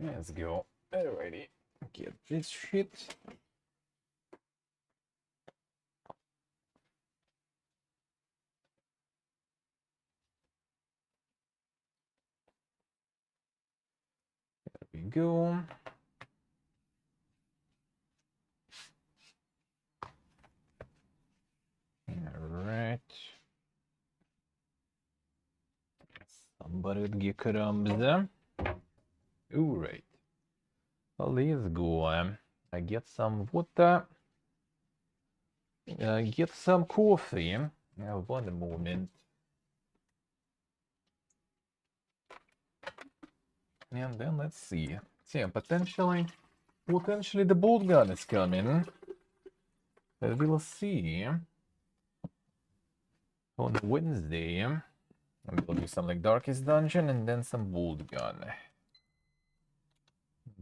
Let's go. Alrighty. Get this shit. There we go. Alright. Somebody would get crumbs. Alright. Well, let's go. I get some water. Get some coffee. Now, one moment. And then let's see. So, yeah, potentially the bolt gun is coming. We'll see. On Wednesday, we'll do some like Darkest Dungeon and then some bolt gun.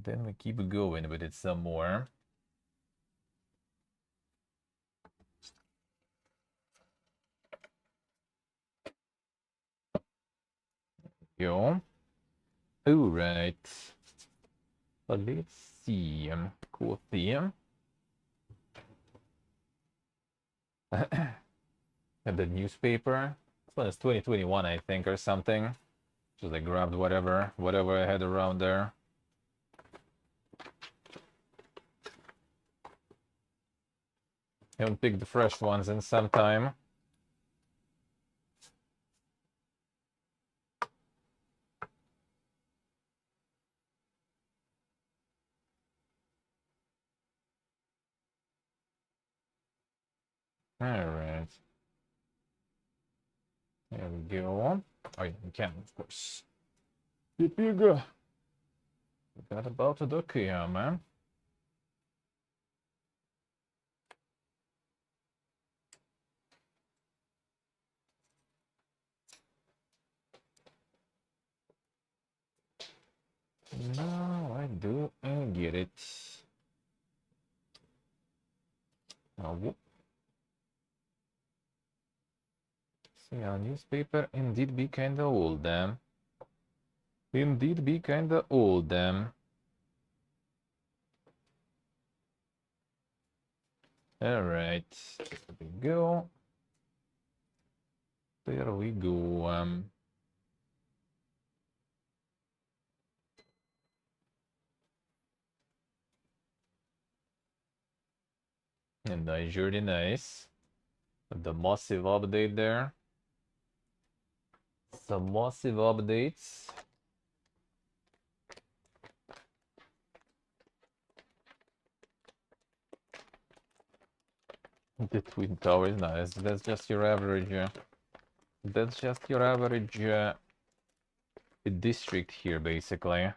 Then we keep going with it some more. Go. Alright. Well, let's see. Cool theme. And the newspaper. This one is 2021, I think, or something. Just I grabbed whatever I had around there. Haven't picked the fresh ones in some time. Alright. There we go. Oh yeah, you can, of course. Here you go. Forgot about the duck here, man. No, I do get it. Oh, whoop. See, our newspaper indeed be kinda old, damn. Indeed be kinda old, damn. Alright, there we go. There we go. And nice, really nice. The massive update there. Some massive updates. The Twin Tower is nice. That's just your average. That's just your average district here, basically.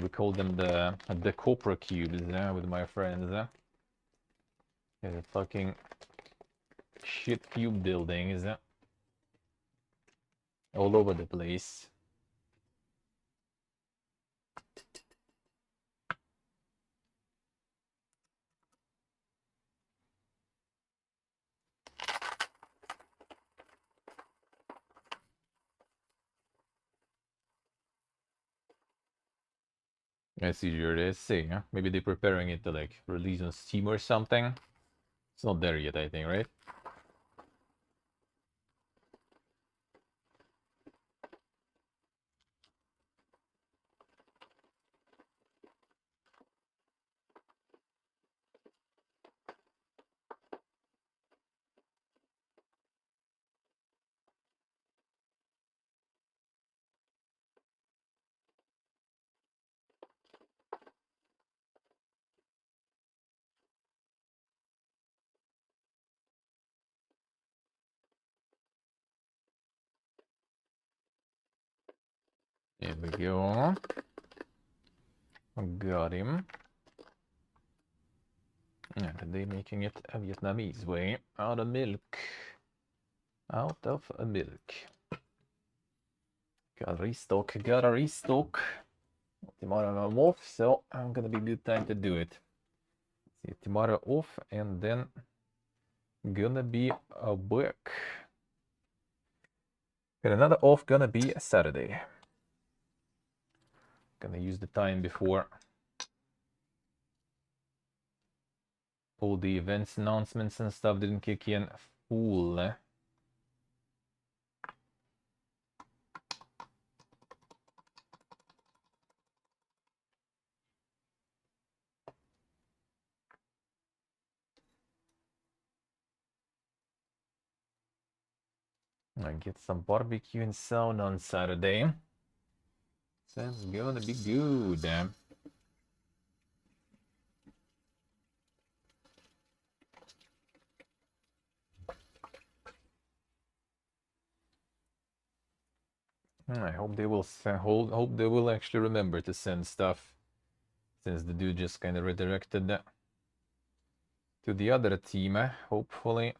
We call them the copper cubes with my friends. Yeah, the fucking shit cube buildings all over the place. It's easier to say, huh? Maybe they're preparing it to like release on Steam or something. It's not there yet, I think, right? There we go. Got him. Yeah, they're making it a Vietnamese way. Out of milk. Out of milk. Gotta restock, gotta restock. Tomorrow I'm off, so I'm gonna be good time to do it. See, tomorrow off, and then gonna be a work. And another off gonna be a Saturday. Gonna use the time before all the events announcements and stuff didn't kick in full. I get some barbecue and sauna on Saturday. That's gonna be good. I hope they will hope they will actually remember to send stuff, since the dude just kind of redirected that to the other team. Hopefully,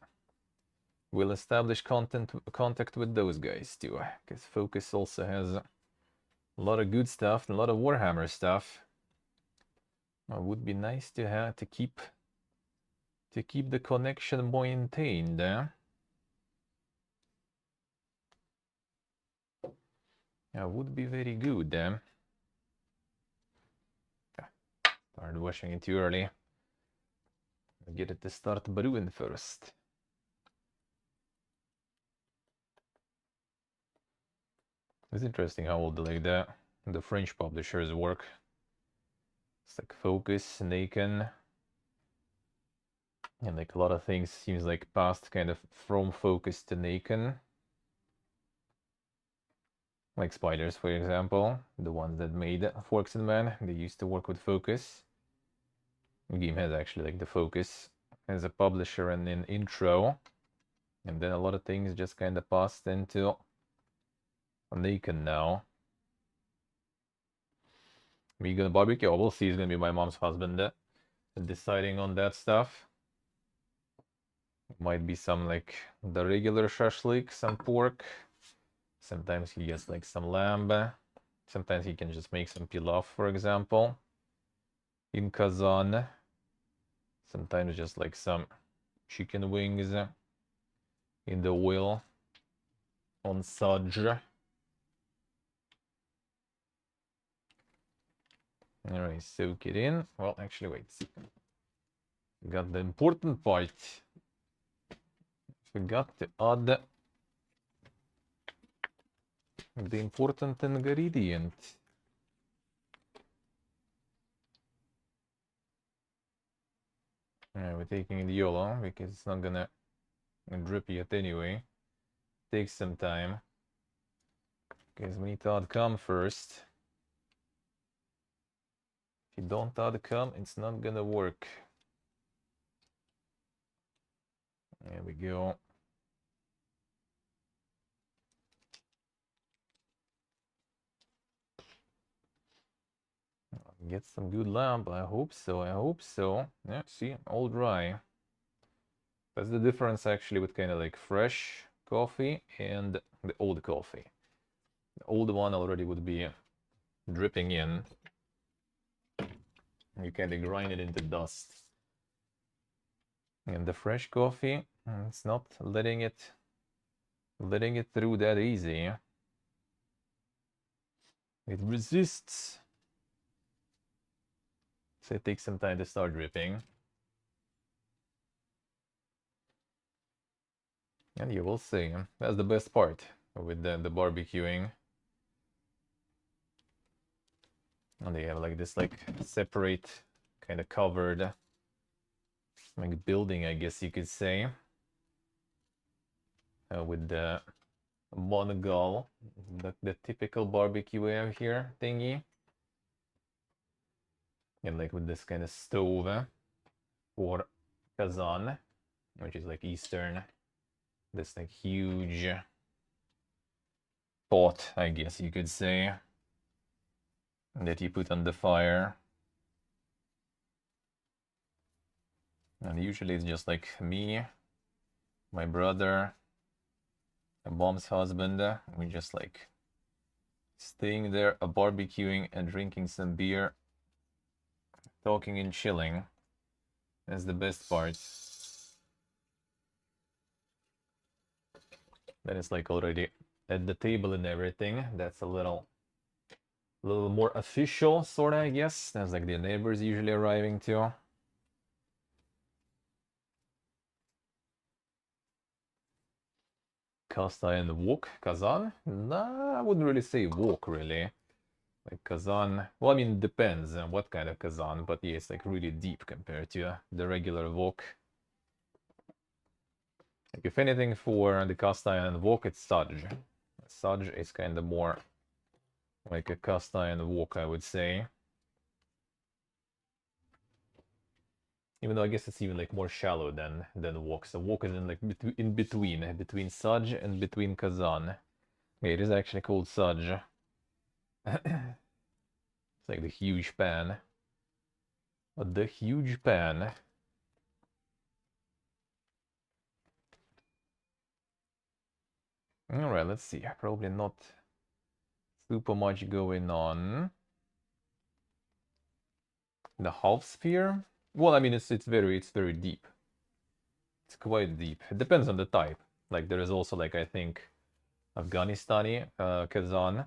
we'll establish contact with those guys too, because Focus also has a lot of good stuff, a lot of Warhammer stuff. It would be nice to have to keep the connection maintained. That would be very good. Started washing it too early. Get it to start brewing first. It's interesting how all the French publishers work. It's like Focus, Naken, and like a lot of things seems like passed kind of from Focus to Naken. Like Spiders, for example, the ones that made Forks and Man, they used to work with Focus. The game has actually like the Focus as a publisher and an intro, and then a lot of things just kind of passed into Naken now. Me gonna barbecue? Oh, we'll see. It's gonna be my mom's husband deciding on that stuff. Might be some like the regular shashlik, some pork. Sometimes he gets like some lamb. Sometimes he can just make some pilaf, for example, in Kazan. Sometimes just like some chicken wings in the oil on Saj. Alright, soak it in. Well, actually, wait. Got the important part. Forgot to add the important ingredient. Alright, we're taking the yellow because it's not gonna drip yet anyway. Takes some time. Because we need to add cum first. If you don't add cum, it's not gonna work. There we go. Get some good lamp. I hope so. I hope so. Yeah, see, all dry. That's the difference actually with kind of like fresh coffee and the old coffee. The old one already would be dripping in. You kind of grind it into dust. And the fresh coffee, it's not letting it through that easy. It resists. So it takes some time to start dripping. And you will see. That's the best part with the barbecuing. And they have like this like separate kind of covered like building, I guess you could say, with the monogal, the typical barbecue we have here thingy, and like with this kind of stove for Kazan, which is like Eastern, this like huge pot, I guess you could say, that you put on the fire. And usually it's just like me, my brother, my mom's husband. We just like staying there, barbecuing and drinking some beer, talking and chilling. That's the best part. Then it's like already at the table and everything. That's a little more official, sorta, I guess. That's like the neighbors usually arriving too. Cast iron wok, Kazan? Nah, I wouldn't really say wok, really. Like Kazan, well, I mean, it depends on what kind of Kazan, but yeah, it's like really deep compared to the regular wok. Like, if anything, for the cast iron wok, it's Saj. Saj is kind of more like a cast iron wok, I would say. Even though I guess it's even like more shallow than wok. So wok is in like in between Saj and between Kazan. Yeah, it is actually called Saj. It's like the huge pan. The huge pan. Alright, let's see. Probably not super much going on. The half sphere? Well, I mean, it's very deep. It's quite deep. It depends on the type. Like there is also like I think Afghanistani Kazan.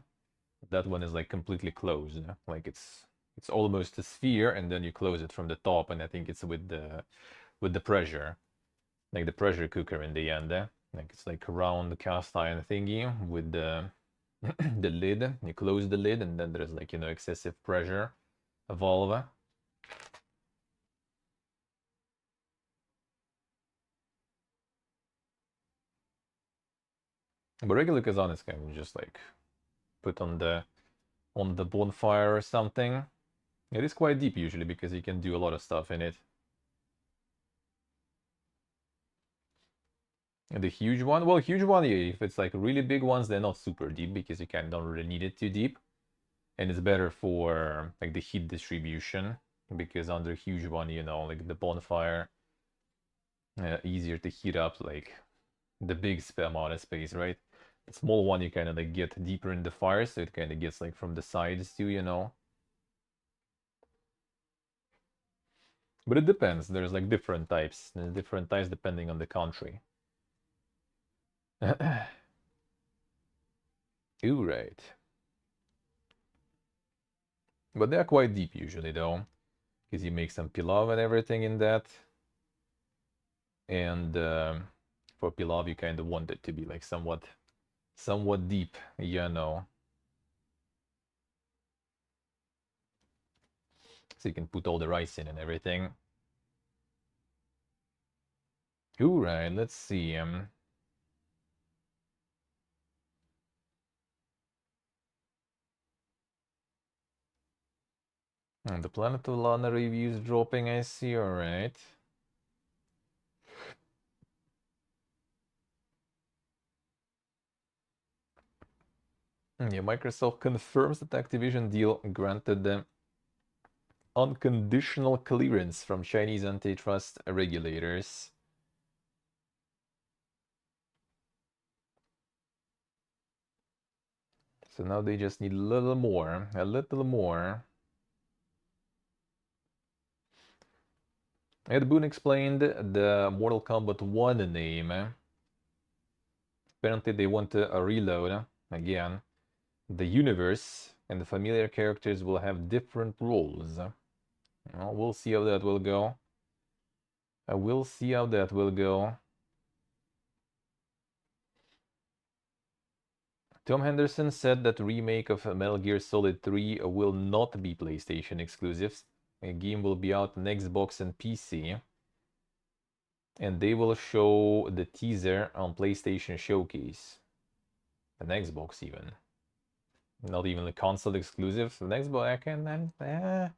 That one is like completely closed. Like it's almost a sphere, and then you close it from the top, and I think it's with the pressure, like the pressure cooker in the end. Like it's like a round cast iron thingy with the the lid. You close the lid, and then there's like excessive pressure valve. But regular Kazan is kind of just like put on the bonfire or something. It is quite deep usually because you can do a lot of stuff in it. And the huge one, well, huge one, yeah, if it's like really big ones, they're not super deep because you kind of don't really need it too deep. And it's better for like the heat distribution because under huge one, like the bonfire, easier to heat up like the big amount of space, right? The small one, you kind of like get deeper in the fire, so it kind of gets like from the sides too. But it depends. There's like different types. There's different types depending on the country. Ooh, right. But they're quite deep usually though, because you make some pilav and everything in that. And for pilav, you kind of want it to be like somewhat deep, so you can put all the rice in and everything. All right, let's see. The Planet of Lana reviews dropping, I see. All right. Yeah, Microsoft confirms that Activision deal granted them unconditional clearance from Chinese antitrust regulators. So now they just need a little more, a little more. Ed Boon explained the Mortal Kombat 1 name. Apparently they want to reload again. The universe and the familiar characters will have different roles. Well, we'll see how that will go. We'll see how that will go. Tom Henderson said that the remake of Metal Gear Solid 3 will not be PlayStation exclusives. The game will be out on Xbox and PC. And they will show the teaser on PlayStation Showcase. An Xbox even. Not even a console exclusive. An Xbox, I can...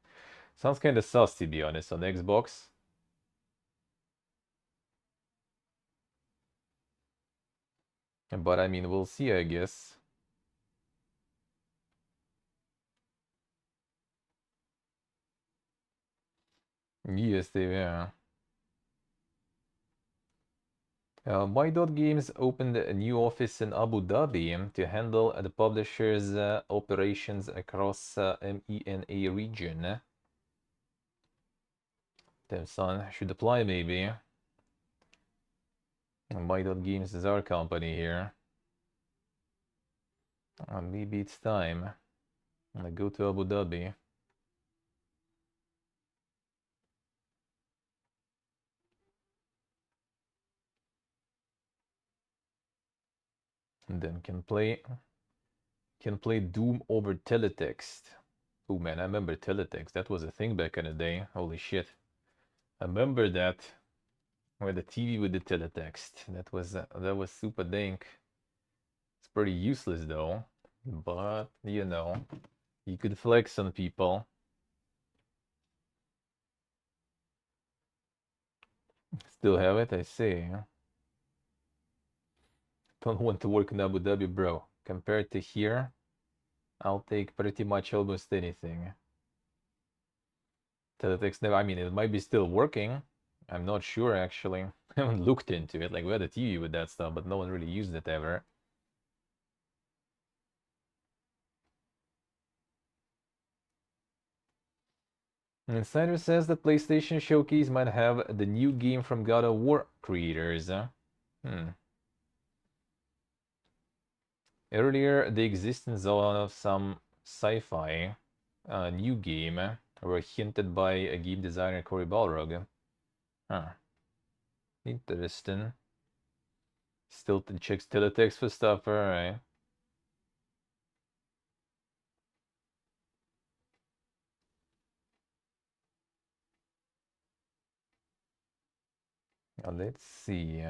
Sounds kind of sus, to be honest, on Xbox. But I mean, we'll see, I guess. Yes, yeah. My Dot Games opened a new office in Abu Dhabi to handle the publisher's operations across MENA region. Son should apply maybe. My Dot Games is our company here. Maybe it's time. I'm gonna go to Abu Dhabi. And then can play Doom over teletext. Oh man, I remember teletext. That was a thing back in the day. Holy shit. I remember that. Where the TV with the teletext. That was super dank. It's pretty useless though. But you could flex on people. Still have it, I see. Don't want to work in Abu Dhabi, bro. Compared to here, I'll take pretty much almost anything. Teletext never, I mean, it might be still working. I'm not sure actually. I haven't looked into it. Like, we had a TV with that stuff, but no one really used it ever. Insider says the PlayStation Showcase might have the new game from God of War creators. Hmm. Earlier, the existence of some sci-fi new game were hinted by a game designer Cory Balrog. Huh. Interesting. Still checks teletext for stuff, alright. Let's see.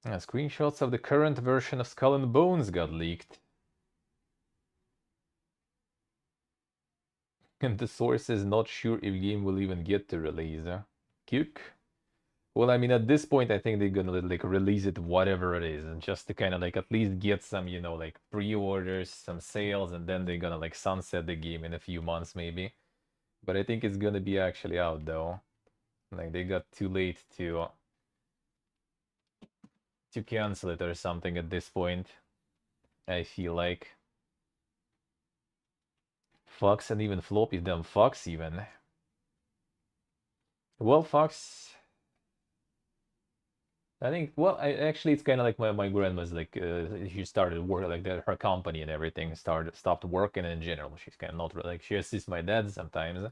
Screenshots of the current version of Skull and Bones got leaked. And the source is not sure if game will even get to release. Cute. Well, I mean, at this point, I think they're gonna like release it whatever it is, and just to kind of like at least get some, like pre-orders, some sales, and then they're gonna like sunset the game in a few months maybe. But I think it's gonna be actually out though. Like they got too late to cancel it or something at this point. I feel like Fox and even Floppy, them Fox even. Well, Fox, I think. Well, actually it's kind of like my grandma's like she started work like that. Her company and everything stopped working in general. She's kind of not like she assists my dad sometimes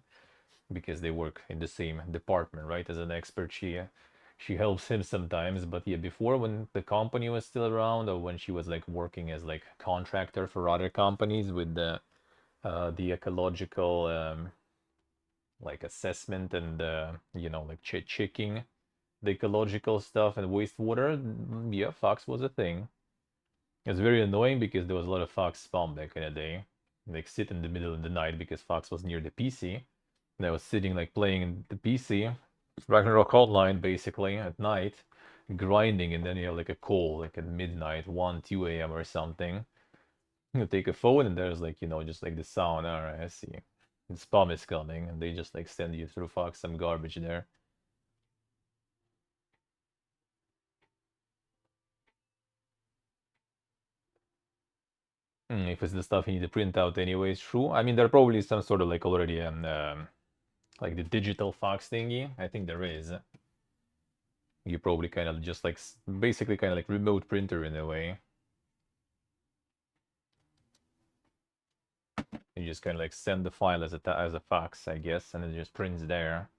because they work in the same department, right? As an expert, she helps him sometimes. But yeah, before when the company was still around, or when she was like working as like contractor for other companies with the ecological like assessment and like checking the ecological stuff and wastewater, yeah, Fox was a thing. It's very annoying because there was a lot of Fox spam back in the day. Like sit in the middle of the night because Fox was near the PC. And I was sitting like playing in the PC, Ragnarok Hotline basically at night, grinding, and then you have like a call like at midnight, 1, 2 a.m. or something. You take a phone and there's like, just like the sound. All right, I see. The spam is coming, and they just like send you through Fox some garbage there. If it's the stuff you need to print out anyways, true. I mean, there probably is some sort of like already like the digital Fox thingy. I think there is. You probably kind of just like basically kind of like remote printer in a way. You just kind of like send the file as a fax, I guess, and it just prints there.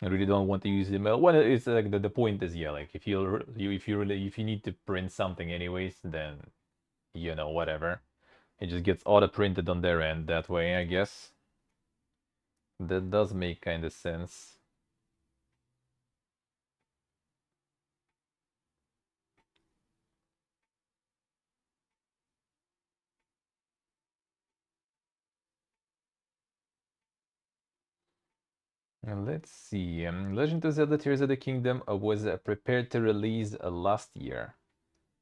I really don't want to use email. Well, it's like the point is, yeah, like if you need to print something anyways, then whatever. It just gets auto printed on their end that way, I guess. That does make kind of sense. Let's see. Legend of Zelda Tears of the Kingdom was prepared to release last year,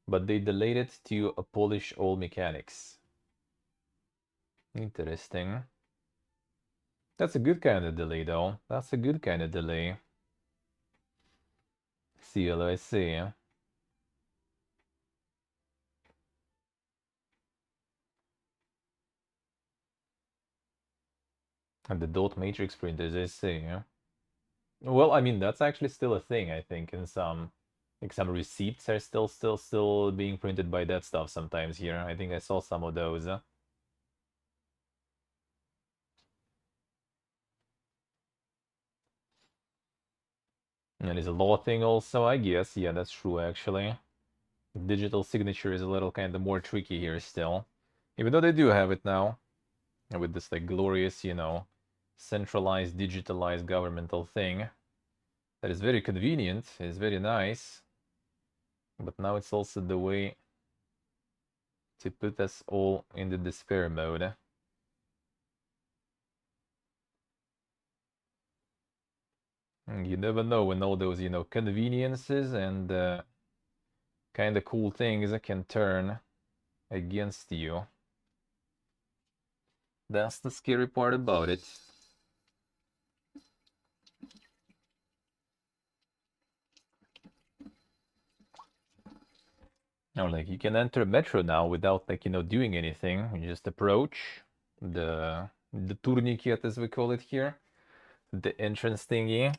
but they delayed it to polish all mechanics. Interesting. That's a good kind of delay, though. That's a good kind of delay. I see. And the dot matrix printers, I see, yeah. Well, I mean, that's actually still a thing, I think, in some, like some receipts are still being printed by that stuff sometimes here. I think I saw some of those. And it's a law thing also, I guess. Yeah, that's true, actually. Digital signature is a little kind of more tricky here still. Even though they do have it now, with this, like, glorious, centralized, digitalized governmental thing. That is very convenient, it's very nice. But now it's also the way to put us all in the despair mode. You never know when all those, conveniences and kind of cool things can turn against you. That's the scary part about it. Now, like, you can enter metro now without, like, doing anything. You just approach the tourniquet, as we call it here, the entrance thingy.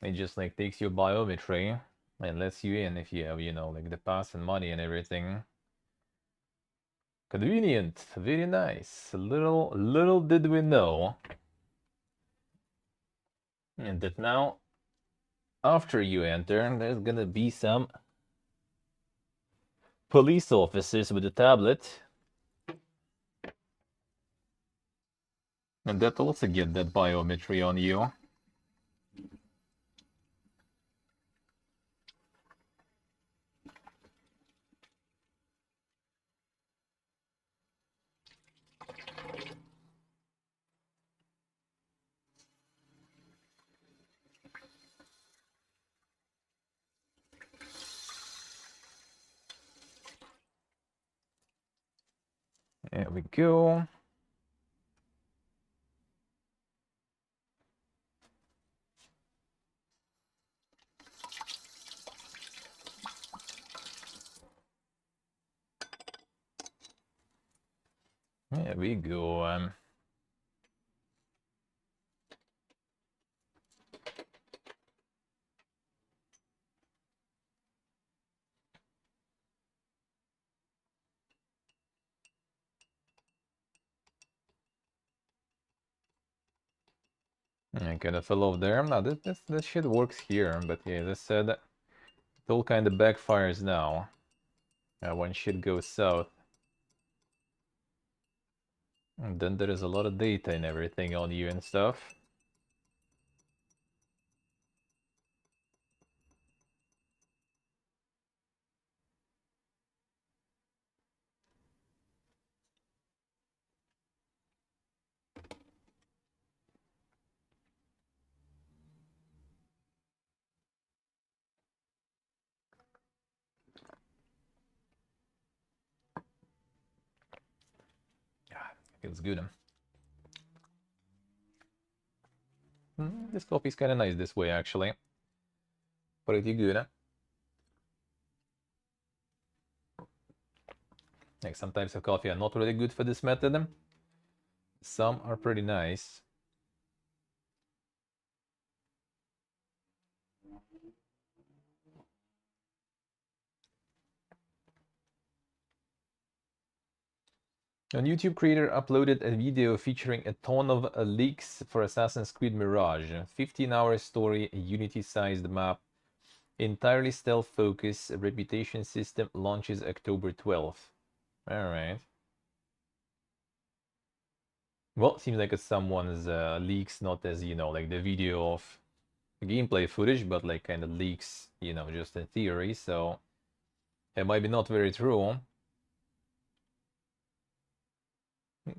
It just, like, takes your biometry and lets you in if you have, like, the pass and money and everything. Convenient, very nice. Little did we know. And that now, after you enter, there's gonna be some police officers with a tablet. And that also get that biometry on you. There we go. There we go. I kind of fell off there. Now this shit works here, but yeah, as I said, it all kind of backfires now. When shit goes south. And then there is a lot of data and everything on you and stuff. Yeah, feels good. This coffee's kind of nice this way, actually. Pretty good. Like, some types of coffee are not really good for this method. Some are pretty nice. A YouTube creator uploaded a video featuring a ton of leaks for Assassin's Creed Mirage. 15-hour story, a Unity-sized map, entirely stealth focus, reputation system, launches October 12th. Alright. Well, seems like it's someone's leaks, not as, like the video of gameplay footage, but like kind of leaks, just in theory, so it might be not very true.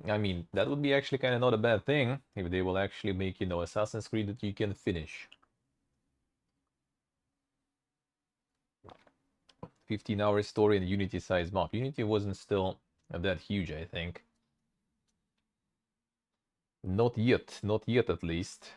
I mean, that would be actually kind of not a bad thing if they will actually make, Assassin's Creed that you can finish. 15-hour story in a Unity-sized map. Unity wasn't still that huge, I think. Not yet at least.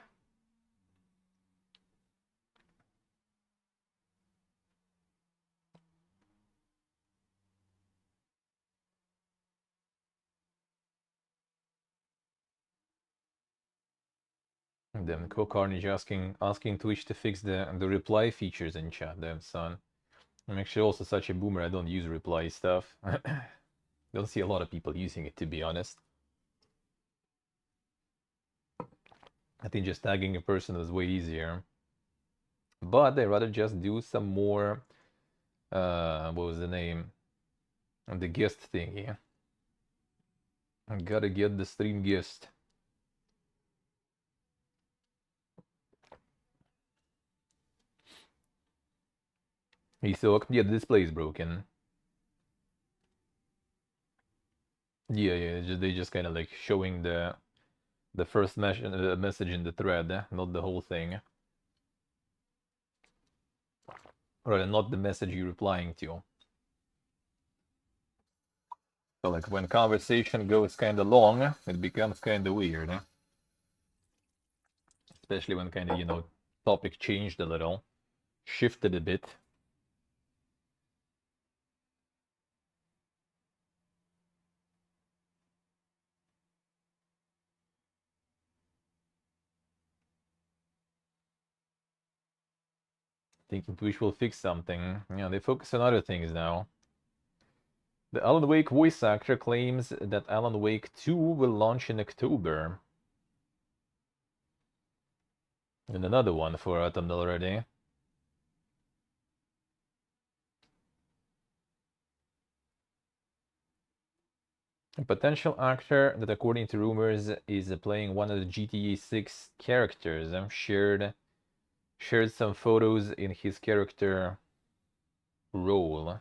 And then Co-Carnage asking Twitch to fix the reply features in chat. Damn son. I'm actually also such a boomer. I don't use reply stuff. Don't see a lot of people using it, to be honest. I think just tagging a person is way easier. But I'd rather just do some more. What was the name? The guest thingy. I gotta get the stream guest. He so yeah, the display is broken. Yeah. They just kind of like showing the first message in the thread, not the whole thing. Or not the message you're replying to. So like when conversation goes kind of long, it becomes kind of weird. Especially when kind of, topic changed a little, shifted a bit. Thinking Twitch will fix something. Yeah, they focus on other things now. The Alan Wake voice actor claims that Alan Wake 2 will launch in October. And another one for autumn already. A potential actor that, according to rumors, is playing one of the GTA 6 characters shared some photos in his character role.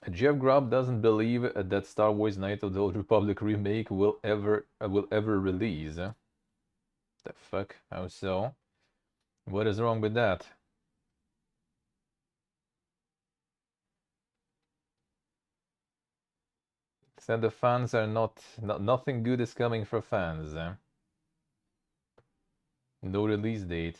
Jeff Grubb doesn't believe that Star Wars Knights of the Old Republic remake will ever release. The fuck? How so? What is wrong with that? Said the fans are nothing good is coming for fans. No release date.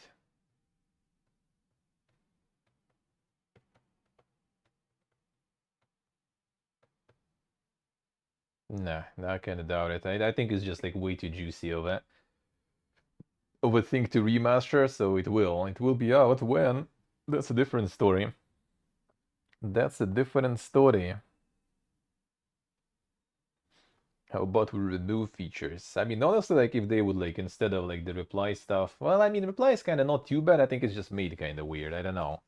Nah, I kind of doubt it. I think it's just like way too juicy of a thing to remaster, so it will be out when. That's a different story. That's a different story. How about we remove features? I mean, honestly, like if they would like instead of like the reply stuff. Well, I mean, reply is kind of not too bad. I think it's just made kind of weird. I don't know.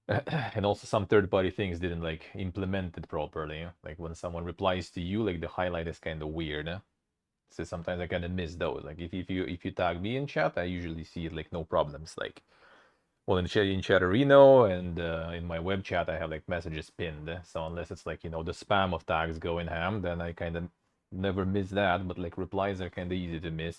And also some third-party things didn't like implement it properly. Like when someone replies to you, like the highlight is kind of weird. So sometimes I kind of miss those. Like if you tag me in chat, I usually see it like no problems. Like well in Chatterino and in my web chat I have like messages pinned. So unless it's like the spam of tags going ham, then I kind of never miss that. But like replies are kind of easy to miss.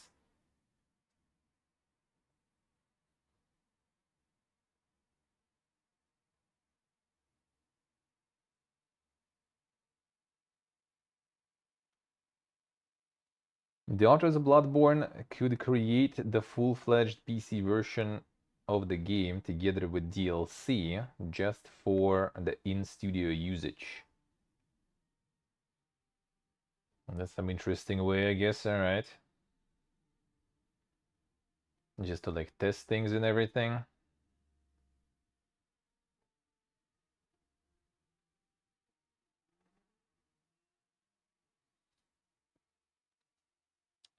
The authors of Bloodborne could create the full-fledged PC version of the game together with DLC just for the in-studio usage. That's some interesting way, I guess. All right. Just to like test things and everything.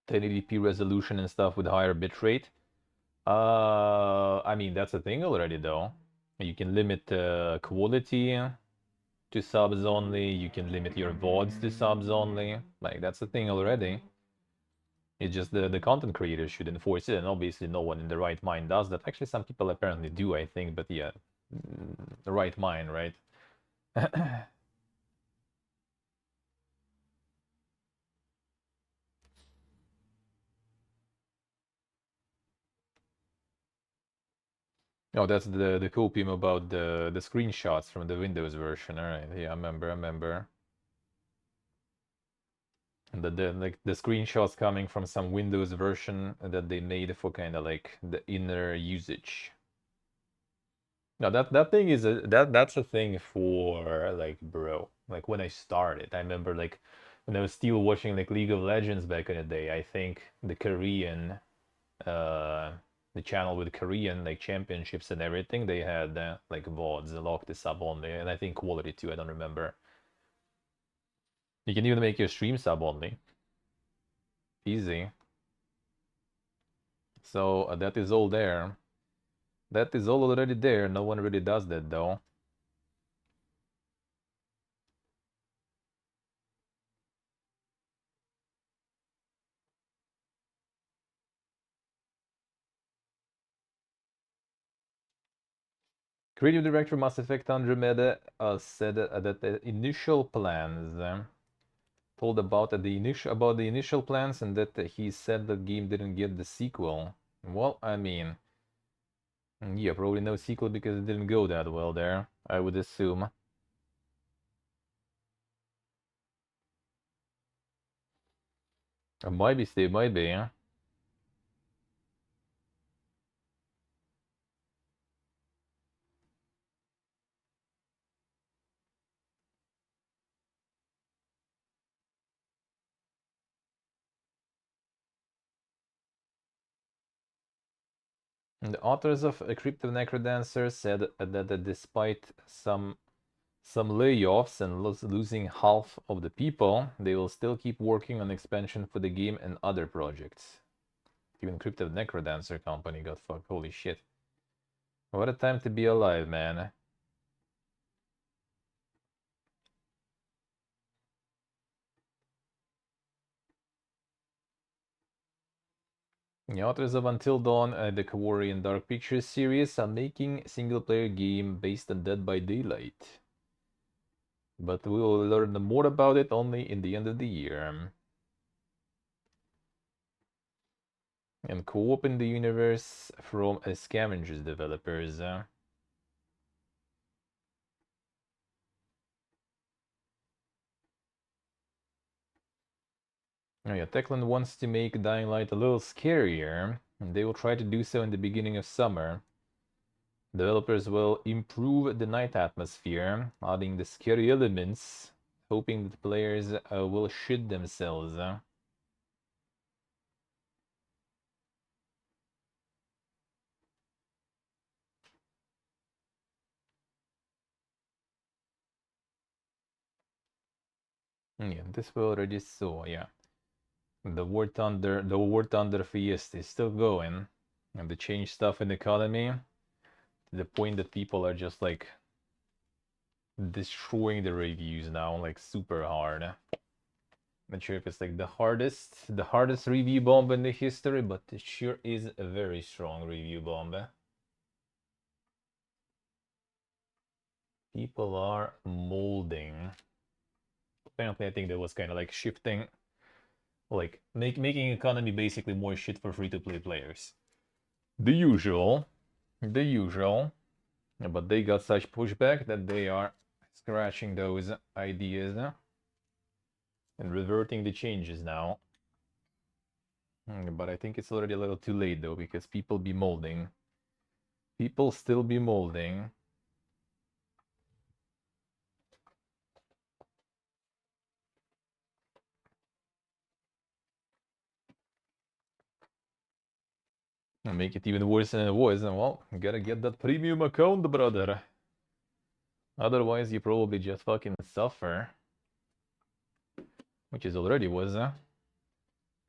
.1080p resolution and stuff with higher bitrate. I mean that's a thing already though. You can limit quality to subs only. You can limit your VODs to subs only. Like that's a thing already. It's just the content creators should enforce it, and obviously no one in the right mind does that. Actually, some people apparently do, I think, but yeah, the right mind, right? Oh, that's the copium about the screenshots from the Windows version. All right, yeah, I remember. And the screenshots coming from some Windows version that they made for kind of like the inner usage. No, that thing is that's a thing for like bro. Like when I started, I remember like when I was still watching like League of Legends back in the day. I think the Korean, uh, the channel with Korean like championships and everything, they had like VODs locked this up only, and I think quality too. I don't remember. You can even make your stream sub only. Easy. So that is all there. That is all already there. No one really does that though. Creative director Mass Effect Andromeda said that the initial plans told about the initial plans, and that he said the game didn't get the sequel. Well, I mean, yeah, probably no sequel because it didn't go that well there, I would assume. Might be, Steve, might be. And the authors of Crypt of Necrodancer said that despite some layoffs and losing half of the people, they will still keep working on expansion for the game and other projects. Even Crypt of Necrodancer company got fucked. Holy shit. What a time to be alive, man. The authors of Until Dawn and the Kaori and Dark Pictures series are making a single-player game based on Dead by Daylight. But we will learn more about it only in the end of the year. And co-op in the universe from Scavengers developers. Oh yeah, Techland wants to make Dying Light a little scarier, and they will try to do so in the beginning of summer. Developers will improve the night atmosphere, adding the scary elements, hoping that players will shit themselves. Yeah, this we already saw, yeah. The War Thunder Fiesta is still going, and they change stuff in the economy to the point that people are just like destroying the reviews now, like super hard. Not sure if it's like the hardest review bomb in the history, but it sure is a very strong review bomb. People are molding. Apparently, I think that was kind of like shifting, like making economy basically more shit for free-to-play players. The usual, the usual. But they got such pushback that they are scratching those ideas and reverting the changes now. But I think it's already a little too late though, because people be molding. People still be molding. And make it even worse than it was. And well, gotta get that premium account, brother. Otherwise, you probably just fucking suffer. Which is already was,